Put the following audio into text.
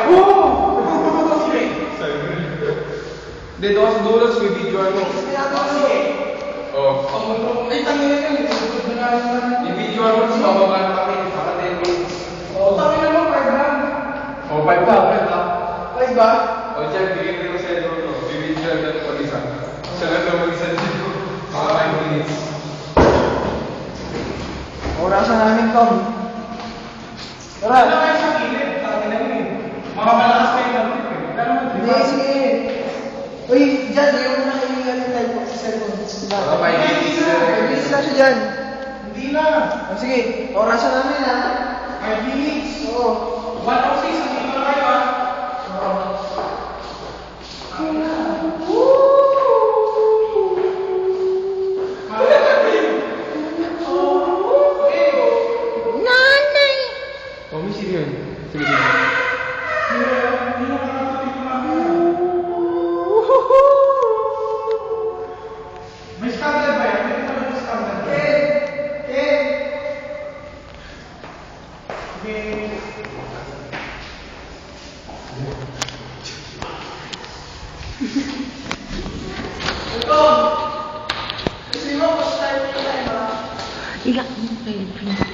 ako. Sige. Hindi, doon sa dulo, may video ano. Sige. Oo. Ay, tangin na yan. Yung video ano, tapos bababa na kami. Saka 10 minutes. Oo, tangin naman, 5 lang. Oo, 5 ba? 5 ba? O, dyan, bigyan ko sa ito. Video ano na mag-isa. Siya lang na mag-isa dito. Mga 5 minutes. Orasan namin, Tom. Tara. Ano kayo sa kilid? Tangin na yun. Mga malakas kayo na rin. Hindi, sige. Uy, dyan, yung muna kayo yung time ko sa cellphone. Mga 5 minutes na. 5 minutes lang siya dyan. Hindi na. O, sige, orasan namin, ha? 5 minutes. Oo. 106, ang tingin na kayo ah. Nanay! Oh, may sige yun. Sige, sige. May scandal ba yan? Hindi pa may scandal. Ilang kayo,